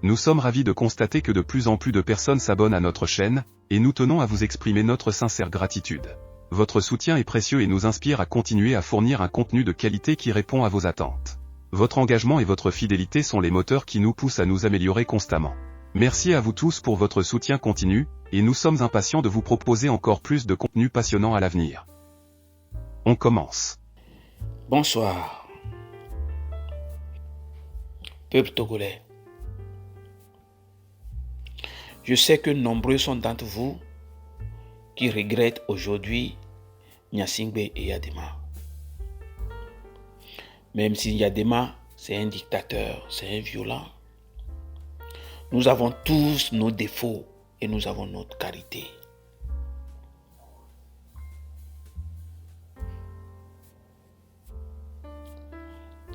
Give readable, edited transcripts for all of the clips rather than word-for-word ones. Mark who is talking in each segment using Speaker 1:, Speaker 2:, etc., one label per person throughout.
Speaker 1: Nous sommes ravis de constater que de plus en plus de personnes s'abonnent à notre chaîne, et nous tenons à vous exprimer notre sincère gratitude. Votre soutien est précieux et nous inspire à continuer à fournir un contenu de qualité qui répond à vos attentes. Votre engagement et votre fidélité sont les moteurs qui nous poussent à nous améliorer constamment. Merci à vous tous pour votre soutien continu, et nous sommes impatients de vous proposer encore plus de contenu passionnant à l'avenir. On commence.
Speaker 2: Bonsoir, peuple togolais. Je sais que nombreux sont d'entre vous qui regrettent aujourd'hui Gnassingbé et Yadema. Même si Yadema, c'est un dictateur, c'est un violent, nous avons tous nos défauts et nous avons notre qualité.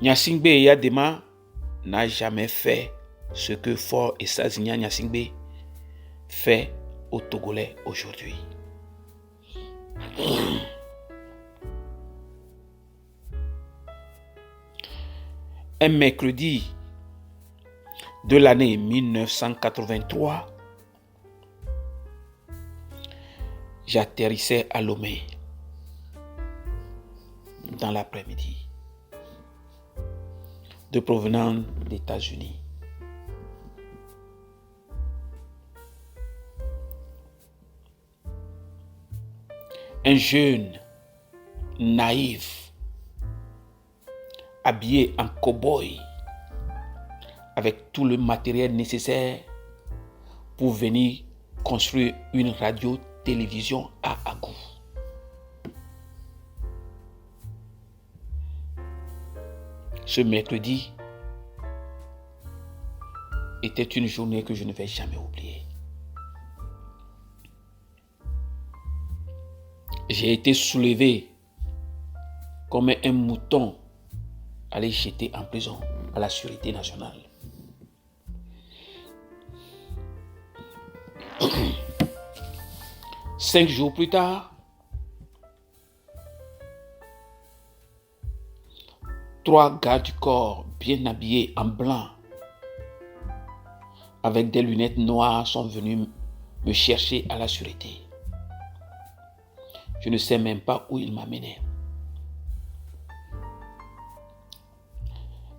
Speaker 2: Gnassingbé et Yadema n'a jamais fait ce que Faure et Sazignan Gnassingbé fait aux Togolais aujourd'hui. Un mercredi de l'année 1983, j'atterrissais à Lomé dans l'après-midi de provenance des États-Unis. Un jeune naïf, habillé en cow-boy, avec tout le matériel nécessaire pour venir construire une radio-télévision à Agou. Ce mercredi était une journée que je ne vais jamais oublier. J'ai été soulevé comme un mouton allé jeter en prison à la Sûreté nationale. Cinq jours plus tard, 3 gardes du corps bien habillés en blanc avec des lunettes noires sont venus me chercher à la sûreté. Je ne sais même pas où ils m'amenaient.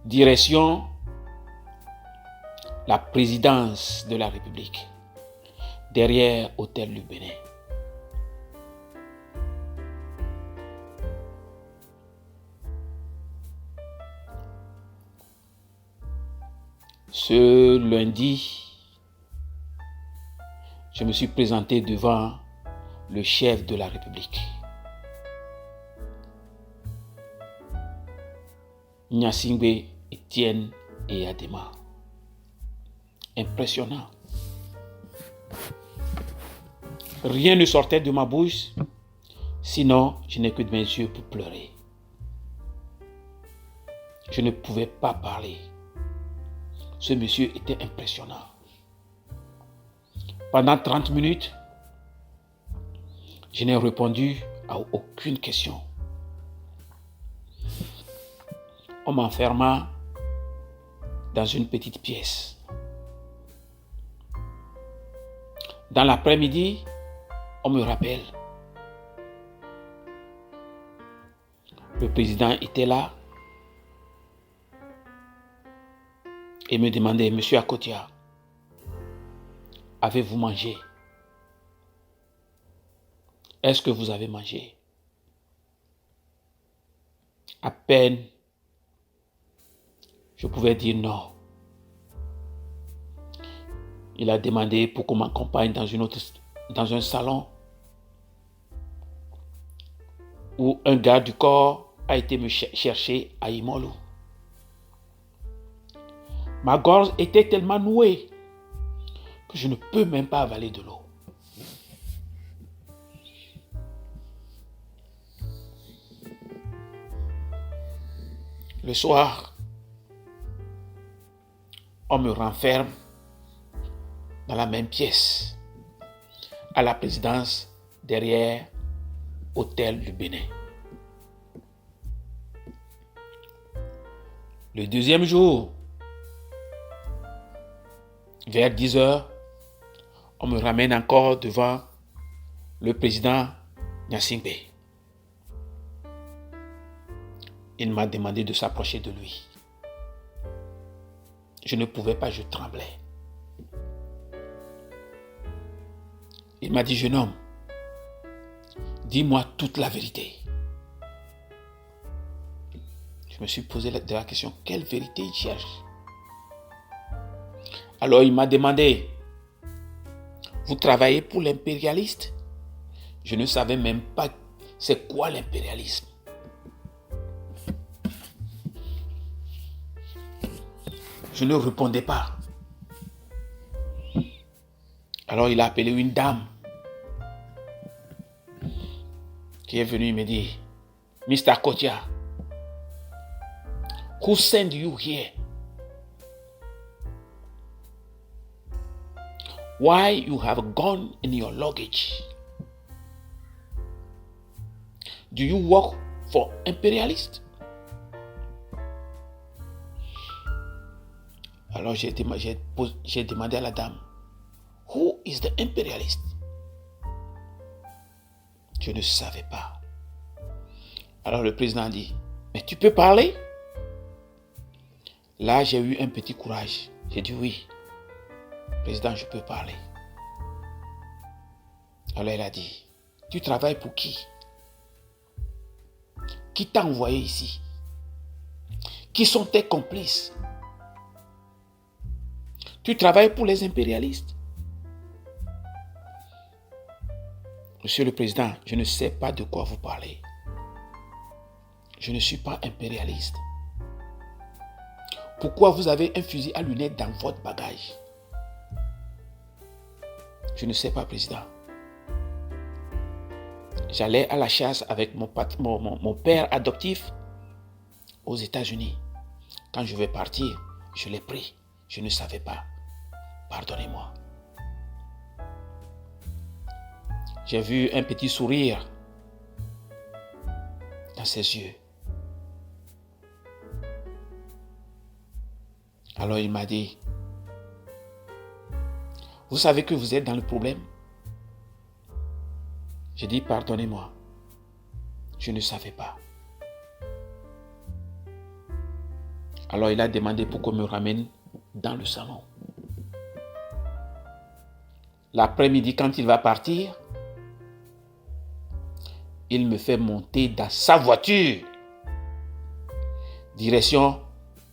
Speaker 2: Direction la présidence de la République, derrière Hôtel du Bénin. Ce lundi, je me suis présenté devant le chef de la République. Gnassingbé, Étienne et Yadema. Impressionnant. Rien ne sortait de ma bouche, sinon je n'ai que de mes yeux pour pleurer. Je ne pouvais pas parler. Ce monsieur était impressionnant. Pendant 30 minutes, je n'ai répondu à aucune question. On m'enferma dans une petite pièce. Dans l'après-midi, on me rappelle. Le président était là et me demandait, Monsieur Akotia, avez-vous mangé? Est-ce que vous avez mangé? À peine, je pouvais dire non. Il a demandé pour qu'on m'accompagne dans un salon où un garde du corps a été me chercher à Imolo. Ma gorge était tellement nouée que je ne peux même pas avaler de l'eau. Le soir, on me renferme dans la même pièce, à la présidence, derrière Hôtel du Bénin. Le deuxième jour, vers 10 heures, on me ramène encore devant le président Gnassingbé. Il m'a demandé de s'approcher de lui. Je ne pouvais pas, je tremblais. Il m'a dit, jeune homme, dis-moi toute la vérité. Je me suis posé la question, quelle vérité il cherche? Alors il m'a demandé, vous travaillez pour l'impérialiste? Je ne savais même pas c'est quoi l'impérialisme. Je ne répondais pas. Alors il a appelé une dame qui est venue me dire, Mr. Kotia, who sent you here? Why you have gone in your luggage? Do you work for imperialist? Alors j'ai demandé à la dame, who is the imperialist? Je ne savais pas. Alors le président a dit, mais tu peux parler? Là, j'ai eu un petit courage. J'ai dit oui. Président, je peux parler. Alors elle a dit, tu travailles pour qui? Qui t'a envoyé ici? Qui sont tes complices? Tu travailles pour les impérialistes? Monsieur le Président, je ne sais pas de quoi vous parlez. Je ne suis pas impérialiste. Pourquoi vous avez un fusil à lunettes dans votre bagage? Je ne sais pas, Président. J'allais à la chasse avec mon père adoptif aux États-Unis. Quand je vais partir, je l'ai pris. Je ne savais pas. Pardonnez-moi. J'ai vu un petit sourire dans ses yeux. Alors il m'a dit, vous savez que vous êtes dans le problème? J'ai dit, pardonnez-moi. Je ne savais pas. Alors il a demandé pour qu'on me ramène dans le salon. L'après-midi, quand il va partir, il me fait monter dans sa voiture. Direction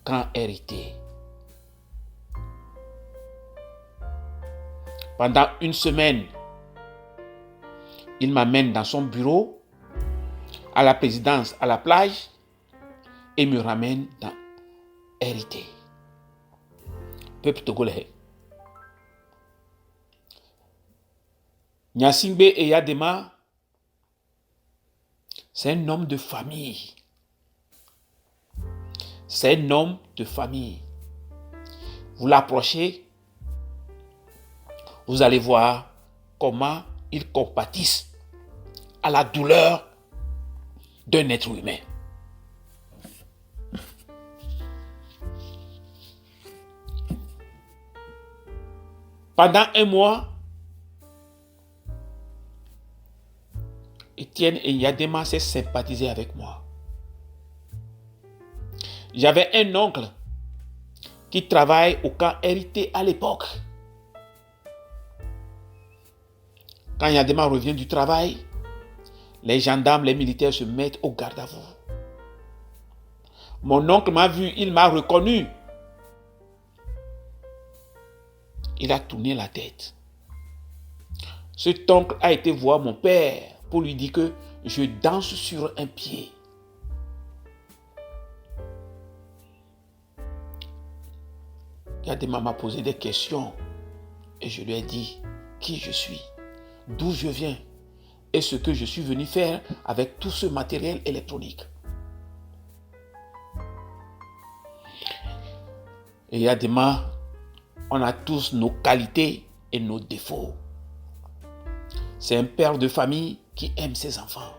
Speaker 2: Camp Hérité. Pendant une semaine, il m'amène dans son bureau, à la présidence, à la plage, et me ramène dans Hérité. Peuple togolais. Gnassingbé Eyadema, c'est un homme de famille. C'est un homme de famille. Vous l'approchez, vous allez voir comment il compatisse à la douleur d'un être humain. Pendant un mois, Étienne Eyadema s'est sympathisé avec moi. J'avais un oncle qui travaille au camp Hérité à l'époque. Quand Eyadema revient du travail, les gendarmes, les militaires se mettent au garde à vous. Mon oncle m'a vu, il m'a reconnu. Il a tourné la tête. Cet oncle a été voir mon père pour lui dire que je danse sur un pied. Eyadema m'a posé des questions et je lui ai dit qui je suis, d'où je viens et ce que je suis venu faire avec tout ce matériel électronique. Et Eyadema, on a tous nos qualités et nos défauts. C'est un père de famille qui aime ses enfants.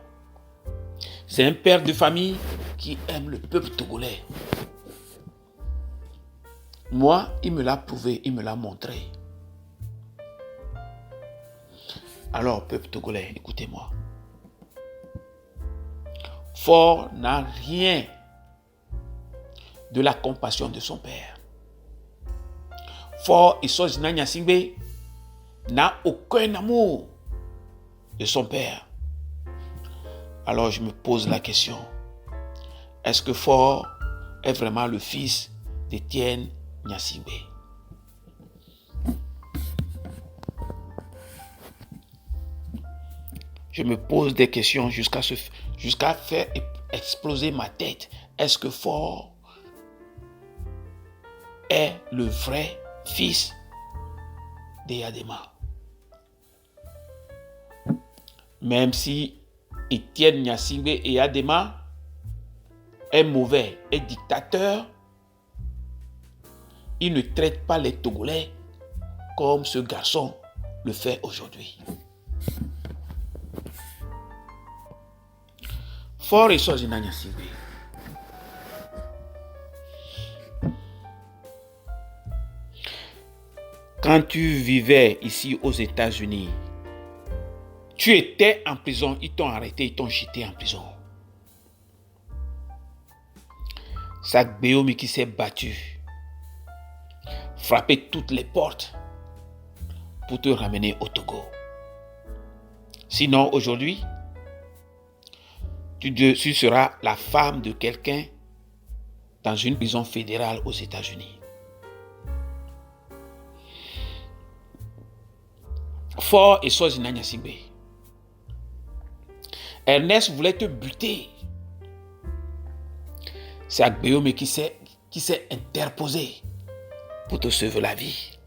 Speaker 2: C'est un père de famille qui aime le peuple togolais. Moi, il me l'a prouvé, il me l'a montré. Alors, peuple togolais, écoutez-moi. Faure n'a rien de la compassion de son père. Faure Issoze Nanyasingbe n'a aucun amour de son père. Alors je me pose la question, est-ce que Faure est vraiment le fils d'Étienne Nyasingbe? Je me pose des questions jusqu'à faire exploser ma tête. Est-ce que Faure est le vrai fils d'Eyadema? Même si Étienne Nyasingbe Eyadema est mauvais, est dictateur, il ne traite pas les Togolais comme ce garçon le fait aujourd'hui. Faure Issoze Nanyasingbe. Quand tu vivais ici aux États-Unis, tu étais en prison, ils t'ont arrêté, ils t'ont jeté en prison. Sac Beyomi qui s'est battu, frappé toutes les portes pour te ramener au Togo. Sinon, aujourd'hui, tu seras la femme de quelqu'un dans une prison fédérale aux États-Unis. Faure Issoze Nanyasingbe. Ernest voulait te buter. C'est Agbeome qui s'est interposé pour te sauver la vie.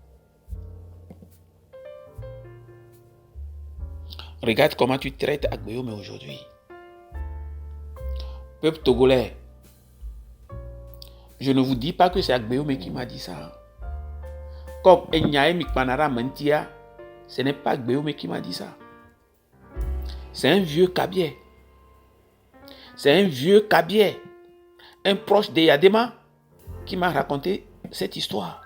Speaker 2: Regarde comment tu traites Agbeome aujourd'hui. Peuple togolais, je ne vous dis pas que c'est Agbeome qui m'a dit ça. Comme Enyae Mikpanara Mentia, ce n'est pas Agbeome qui m'a dit ça. C'est un vieux Kabier. C'est un vieux Kabier, un proche d'Eyadema, qui m'a raconté cette histoire.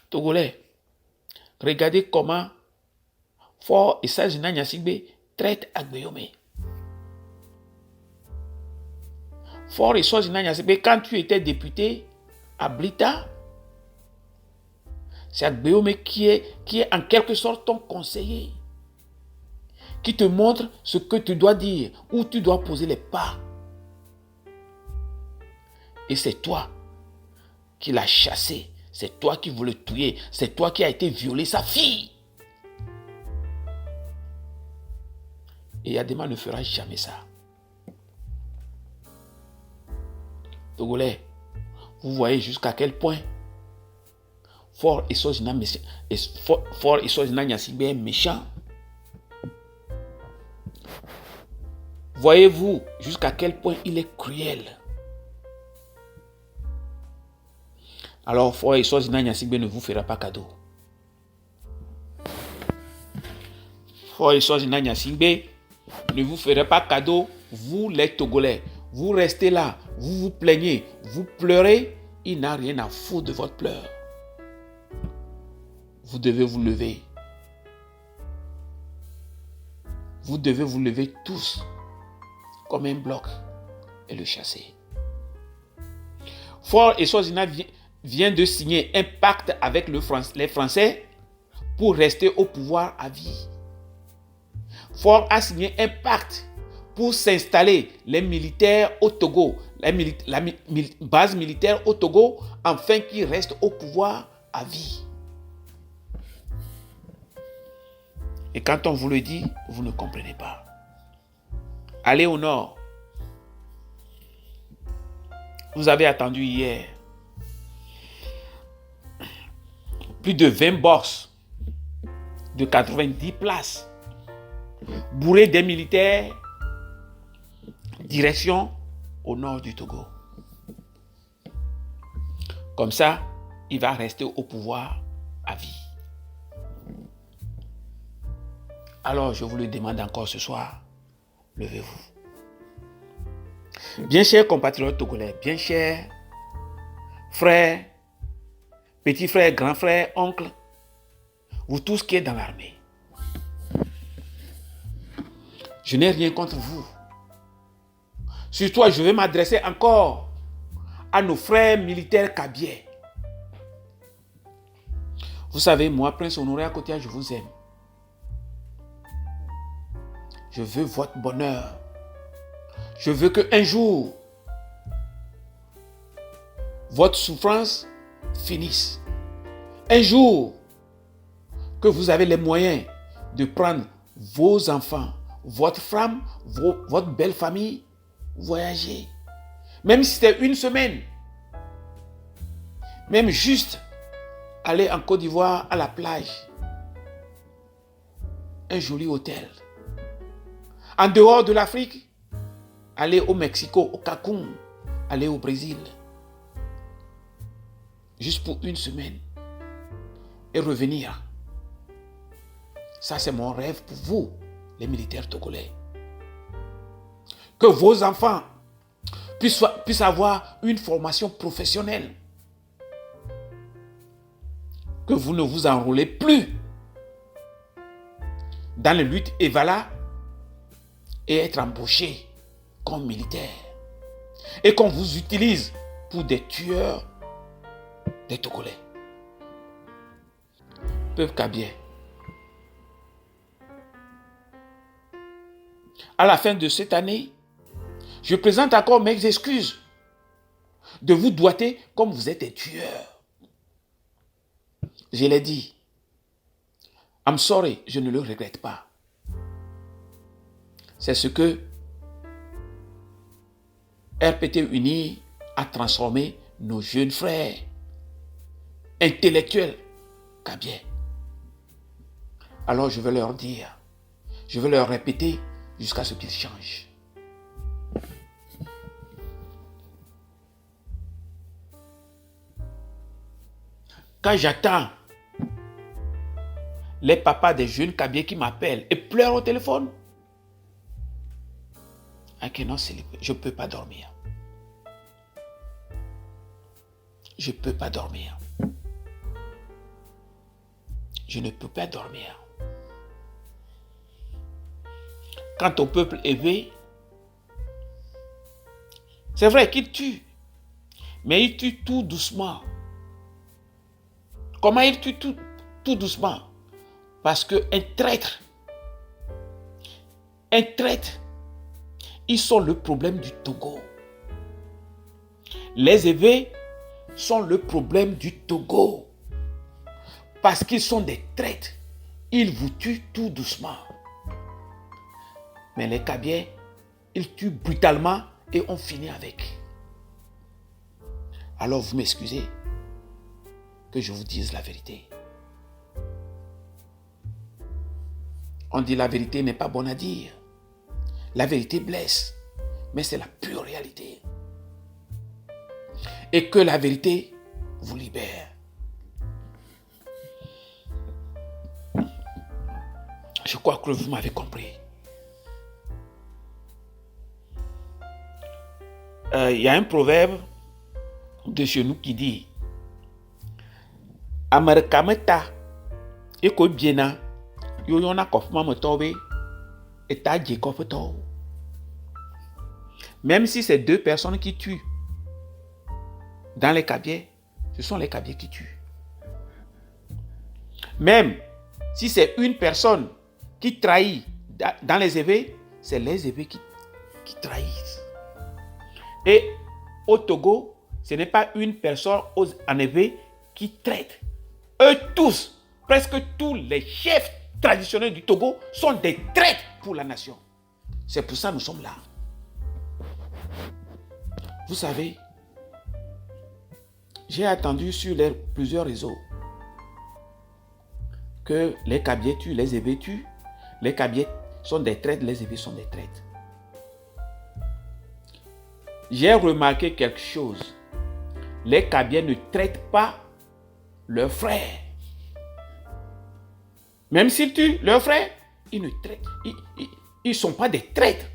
Speaker 2: Togolais, regardez comment Faure Issoze Nanyasingbe traite Agbeome. Faure Issoze Nanyasingbe, quand tu étais député à Blita, c'est Agbeome qui est en quelque sorte ton conseiller, qui te montre ce que tu dois dire, où tu dois poser les pas. Et c'est toi qui l'as chassé, c'est toi qui voulais le tuer, c'est toi qui as été violé sa fille. Et Eyadema ne fera jamais ça. Togolais, vous voyez jusqu'à quel point Faure Issoze Nanyasingbe est méchant. Voyez-vous jusqu'à quel point il est cruel. Alors Faure Issoze Nanyasingbe ne vous fera pas cadeau. Faure Issoze Nanyasingbe ne vous fera pas cadeau, vous les Togolais. Vous restez là, vous vous plaignez, vous pleurez, il n'a rien à foutre de votre pleur. Vous devez vous lever. Vous devez vous lever tous comme un bloc et le chasser. Faure Issoze vient de signer un pacte avec les Français pour rester au pouvoir à vie. Faure a signé un pacte pour s'installer les militaires au Togo, la base militaire au Togo, afin qu'ils restent au pouvoir à vie. Et quand on vous le dit, vous ne comprenez pas. Allez au nord. Vous avez attendu hier. Plus de 20 box de 90 places, bourrés des militaires, direction au nord du Togo. Comme ça, il va rester au pouvoir à vie. Alors, je vous le demande encore ce soir, levez-vous. Bien chers compatriotes togolais, bien chers frères, petits frères, grands frères, oncles, vous tous qui êtes dans l'armée. Je n'ai rien contre vous. Surtout, je vais m'adresser encore à nos frères militaires kabyais. Vous savez, moi, Prince Honoré Akotia, je vous aime. Je veux votre bonheur. Je veux qu'un jour, votre souffrance finisse. Un jour, que vous avez les moyens de prendre vos enfants, votre femme, votre belle famille, voyager. Même si c'était une semaine. Même juste aller en Côte d'Ivoire à la plage. Un joli hôtel. En dehors de l'Afrique, aller au Mexico, au Cancun, aller au Brésil. Juste pour une semaine. Et revenir. Ça, c'est mon rêve pour vous, les militaires togolais. Que vos enfants puissent avoir une formation professionnelle. Que vous ne vous enrôlez plus dans les luttes EVALA et être embauché comme militaire. Et qu'on vous utilise pour des tueurs des Togolais. Peuple kabyen. À la fin de cette année, je présente encore mes excuses de vous doiter comme vous êtes des tueurs. Je l'ai dit. I'm sorry, je ne le regrette pas. C'est ce que RPT Uni a transformé nos jeunes frères intellectuels kabyens. Alors je vais leur dire, je vais leur répéter jusqu'à ce qu'ils changent. Quand j'attends les papas des jeunes kabyens qui m'appellent et pleurent au téléphone, je ne peux pas dormir. Je ne peux pas dormir. Je ne peux pas dormir. Quand ton peuple est élevé, c'est vrai qu'il tue, mais il tue tout doucement. Comment il tue tout doucement? Parce qu'un traître, ils sont le problème du Togo. Les évêques sont le problème du Togo. Parce qu'ils sont des traîtres. Ils vous tuent tout doucement. Mais les Kabyens, ils tuent brutalement et on finit avec. Alors vous m'excusez que je vous dise la vérité. On dit la vérité n'est pas bonne à dire. La vérité blesse, mais c'est la pure réalité. Et que la vérité vous libère. Je crois que vous m'avez compris. Il y a un proverbe de chez nous qui dit Amerikameta eko biena yoyona kofma motobe eta djekofeto. Même si c'est deux personnes qui tuent dans les Kabyens, ce sont les Kabyens qui tuent. Même si c'est une personne qui trahit dans les évêques, c'est les évêques qui trahissent. Et au Togo, ce n'est pas une personne en évêque qui traite. Eux tous, presque tous les chefs traditionnels du Togo sont des traîtres pour la nation. C'est pour ça que nous sommes là. Vous savez, j'ai attendu sur plusieurs réseaux que les Kabyens tuent, les évêques tuent. Les Kabyens sont des traîtres, les évêques sont des traîtres. J'ai remarqué quelque chose. Les Kabyens ne traitent pas leurs frères. Même s'ils tuent leurs frères, ils ne traitent. Ils ne sont pas des traîtres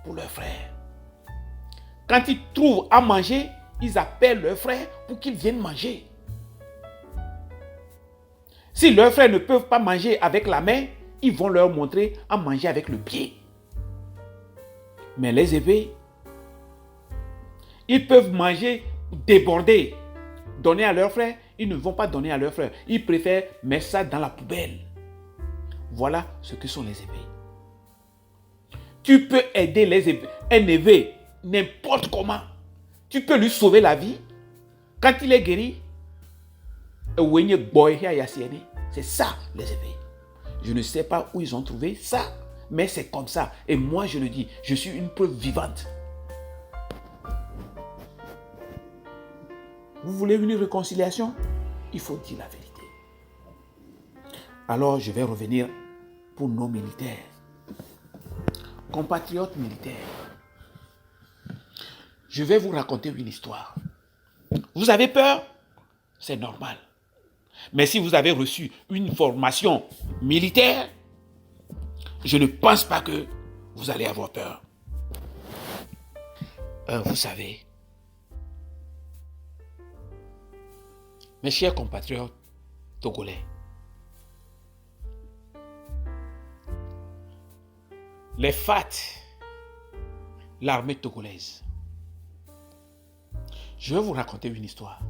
Speaker 2: pour leurs frères. Quand ils trouvent à manger, ils appellent leurs frères pour qu'ils viennent manger. Si leurs frères ne peuvent pas manger avec la main, ils vont leur montrer à manger avec le pied. Mais les aisés, ils peuvent manger débordés, donner à leurs frères, ils ne vont pas donner à leurs frères. Ils préfèrent mettre ça dans la poubelle. Voilà ce que sont les aisés. Tu peux aider les aisés, un aisé, n'importe comment. Tu peux lui sauver la vie. Quand il est guéri, c'est ça les aisés. Je ne sais pas où ils ont trouvé ça, mais c'est comme ça. Et moi je le dis, je suis une preuve vivante. Vous voulez une réconciliation? Il faut dire la vérité. Alors je vais revenir pour nos militaires. Compatriotes militaires. Je vais vous raconter une histoire. Vous avez peur? C'est normal. Mais si vous avez reçu une formation militaire, je ne pense pas que vous allez avoir peur. Vous savez, mes chers compatriotes togolais, les FAT, l'armée togolaise, je vais vous raconter une histoire.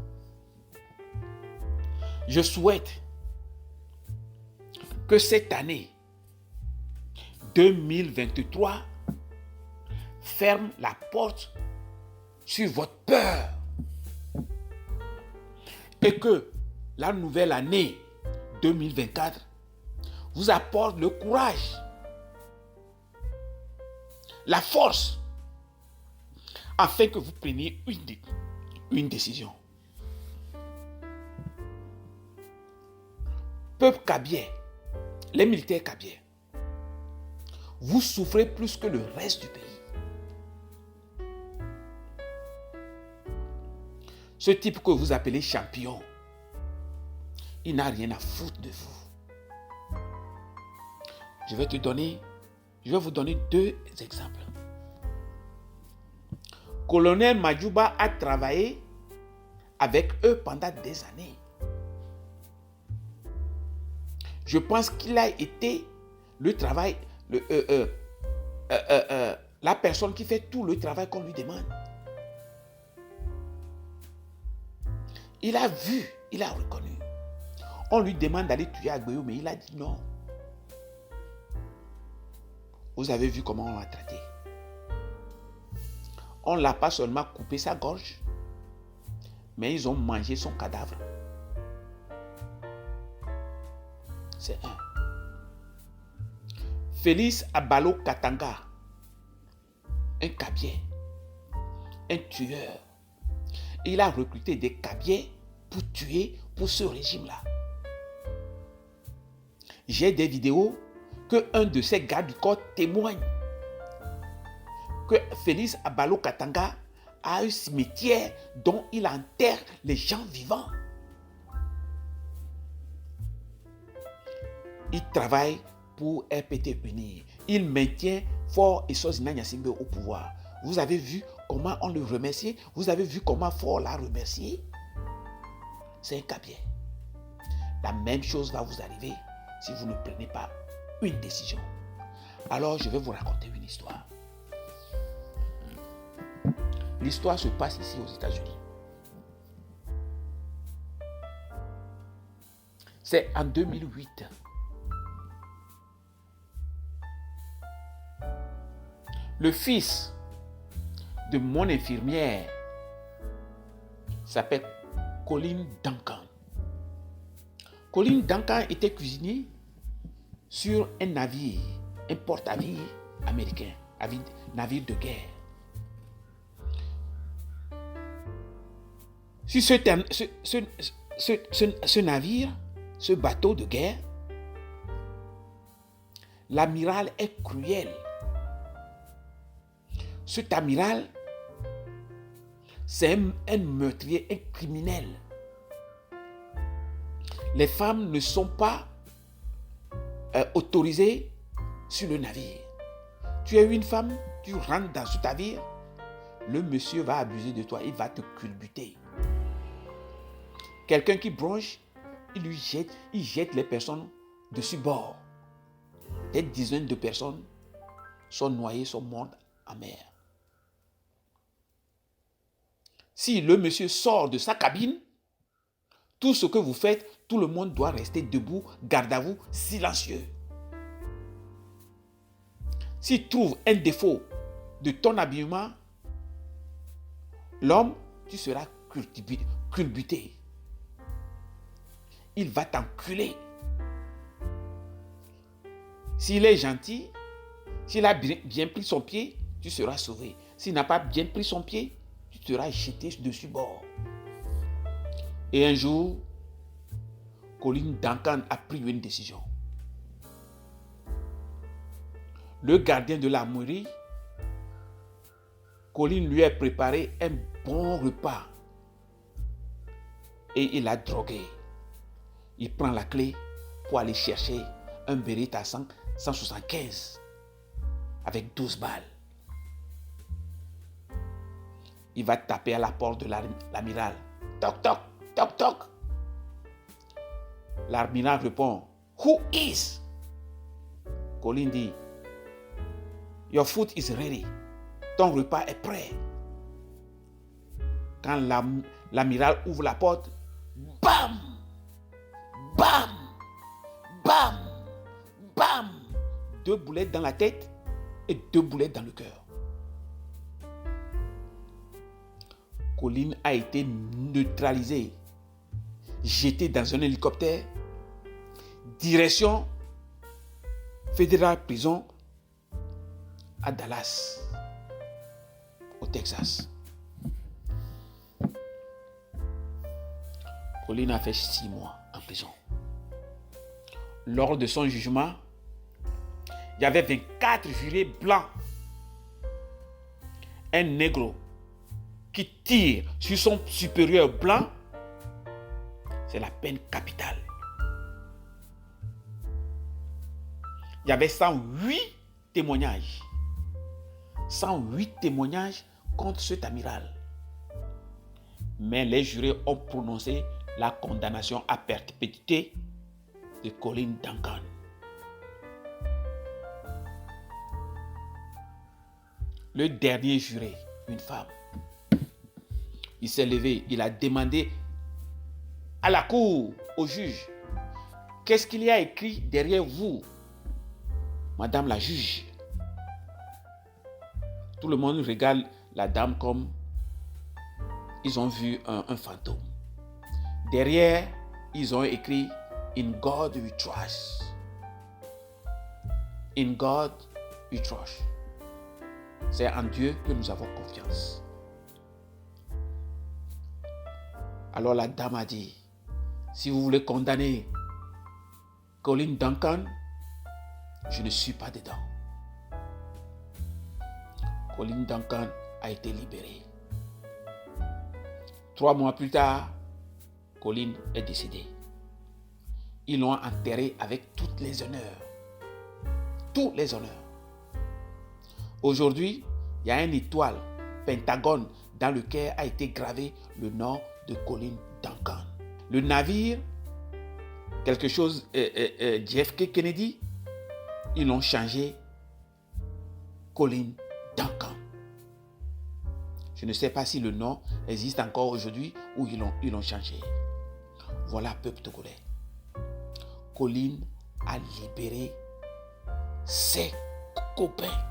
Speaker 2: Je souhaite que cette année 2023 ferme la porte sur votre peur et que la nouvelle année 2024 vous apporte le courage, la force, afin que vous preniez une décision. Peuple kabien, les militaires kabiens, vous souffrez plus que le reste du pays. Ce type que vous appelez champion, il n'a rien à foutre de vous. Je vais vous donner deux exemples. Colonel Madjouba a travaillé avec eux pendant des années. Je pense qu'il a été la personne qui fait tout le travail qu'on lui demande. Il a vu, il a reconnu. On lui demande d'aller tuer Agbeyo, mais il a dit non. Vous avez vu comment on l'a traité. On ne l'a pas seulement coupé sa gorge, mais ils ont mangé son cadavre. C'est un. Félix Abalo Katanga, un Kabien, un tueur. Il a recruté des Kabiens pour tuer pour ce régime-là. J'ai des vidéos que un de ces gardes du corps témoigne que Félix Abalo Katanga a un cimetière dont il enterre les gens vivants. Il travaille pour RPT Uni. Il maintient Faure et Sozina Nyasimbe au pouvoir. Vous avez vu comment on le remercie? Vous avez vu comment Faure l'a remercié? C'est un Kabien. La même chose va vous arriver si vous ne prenez pas une décision. Alors, je vais vous raconter une histoire. L'histoire se passe ici aux États-Unis. C'est en 2008. Le fils de mon infirmière s'appelle Colin Duncan. Colin Duncan était cuisinier sur un navire, un porte-avions américain, navire de guerre. Sur ce navire, ce bateau de guerre, l'amiral est cruel. Cet amiral, c'est un meurtrier, un criminel. Les femmes ne sont pas autorisées sur le navire. Tu es une femme, tu rentres dans ce navire, le monsieur va abuser de toi, il va te culbuter. Quelqu'un qui bronche, il jette les personnes dessus bord. Des dizaines de personnes sont noyées, sont mortes en mer. Si le monsieur sort de sa cabine, tout ce que vous faites, tout le monde doit rester debout, garde à vous, silencieux. S'il trouve un défaut de ton habillement, l'homme, tu seras culbuté. Il va t'enculer. S'il est gentil, s'il a bien pris son pied, tu seras sauvé. S'il n'a pas bien pris son pied, tu seras jeté dessus bord. Et un jour, Colin Duncan a pris une décision. Le gardien de la mairie, Colin lui a préparé un bon repas. Et il l'a drogué. Il prend la clé pour aller chercher un Beretta 175 avec 12 balles. Il va taper à la porte de l'amiral. Toc, toc, toc, toc. L'amiral répond, Who is? Colin dit, Your food is ready. Ton repas est prêt. Quand l'amiral ouvre la porte, bam! Bam! Bam! Bam! 2 boulettes dans la tête et 2 boulettes dans le cœur. Colin a été neutralisé, jeté dans un hélicoptère, direction Federal Prison à Dallas, au Texas. Colin a fait 6 mois en prison. Lors de son jugement, il y avait 24 jurés blancs. Un négro qui tire sur son supérieur blanc, c'est la peine capitale. Il y avait 108 témoignages. 108 témoignages contre cet amiral. Mais les jurés ont prononcé la condamnation à perpétuité de Colin Duncan. Le dernier juré, une femme, il s'est levé, il a demandé à la cour, au juge, qu'est-ce qu'il y a écrit derrière vous, madame la juge? Tout le monde regarde la dame comme ils ont vu un fantôme. Derrière, ils ont écrit In God we trust. In God we trust. C'est en Dieu que nous avons confiance. Alors la dame a dit, si vous voulez condamner Colin Duncan, je ne suis pas dedans. Colin Duncan a été libéré. 3 mois plus tard, Colin est décédé. Ils l'ont enterré avec tous les honneurs. Tous les honneurs. Aujourd'hui, il y a une étoile, Pentagone, dans lequel a été gravé le nom de Colin Duncan. Le navire, quelque chose, JFK Kennedy, ils l'ont changé Colin Duncan. Je ne sais pas si le nom existe encore aujourd'hui ou ils l'ont changé. Voilà, peuple togolais. Colin a libéré ses copains.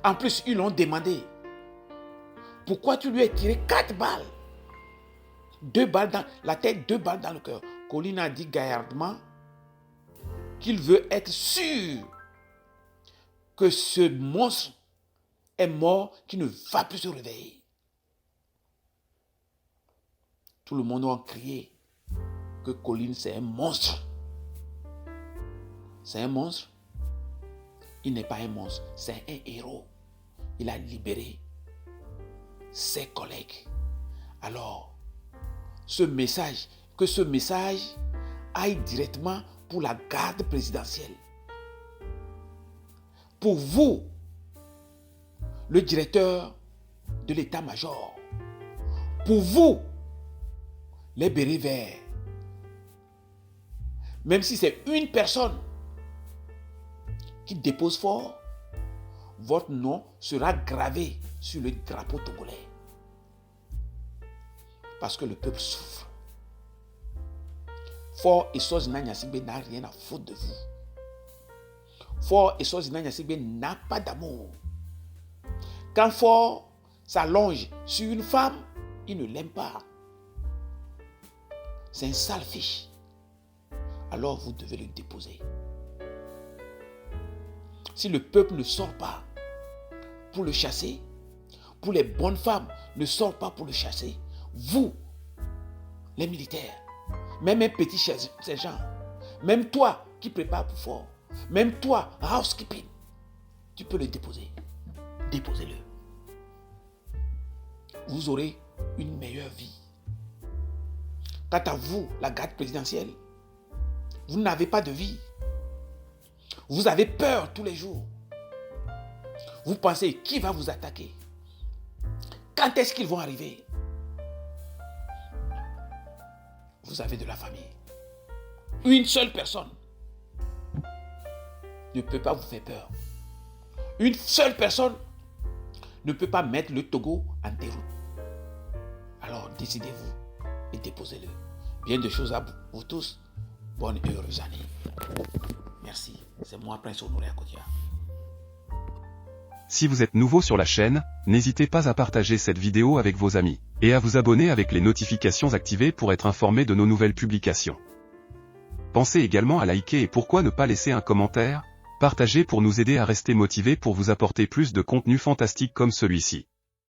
Speaker 2: En plus, ils l'ont demandé. Pourquoi tu lui as tiré 4 balles? 2 balles dans la tête, 2 balles dans le cœur. Colin a dit gaillardement qu'il veut être sûr que ce monstre est mort, qui ne va plus se réveiller. Tout le monde a crié que Colin c'est un monstre. C'est un monstre. Il n'est pas un monstre, c'est un héros. Il a libéré ses collègues. Alors, que ce message aille directement pour la garde présidentielle. Pour vous, le directeur de l'état-major. Pour vous, les bérets verts, même si c'est une personne qui dépose fort, votre nom sera gravé sur le drapeau togolais. Parce que le peuple souffre. Fort et Sozina Nyasigbe n'a rien à foutre de vous. Fort et Sozina Nyasigbe n'a pas d'amour. Quand Fort s'allonge sur une femme, il ne l'aime pas. C'est un sale fiche. Alors vous devez le déposer. Si le peuple ne sort pas pour le chasser, pour les bonnes femmes ne sortent pas pour le chasser, vous, les militaires, même un petit sergent, même toi qui prépare pour fort, même toi, housekeeping, tu peux le déposer. Déposez-le. Vous aurez une meilleure vie. Quant à vous, la garde présidentielle, vous n'avez pas de vie. Vous avez peur tous les jours. Vous pensez qui va vous attaquer? Quand est-ce qu'ils vont arriver? Vous avez de la famille. Une seule personne ne peut pas vous faire peur. Une seule personne ne peut pas mettre le Togo en déroute. Alors décidez-vous et déposez-le. Bien de choses à vous tous. Bonne et heureuse année. Merci. C'est moi, Prince Honoré Akodia.
Speaker 1: Si vous êtes nouveau sur la chaîne, n'hésitez pas à partager cette vidéo avec vos amis, et à vous abonner avec les notifications activées pour être informé de nos nouvelles publications. Pensez également à liker et pourquoi ne pas laisser un commentaire, partager pour nous aider à rester motivés pour vous apporter plus de contenu fantastique comme celui-ci.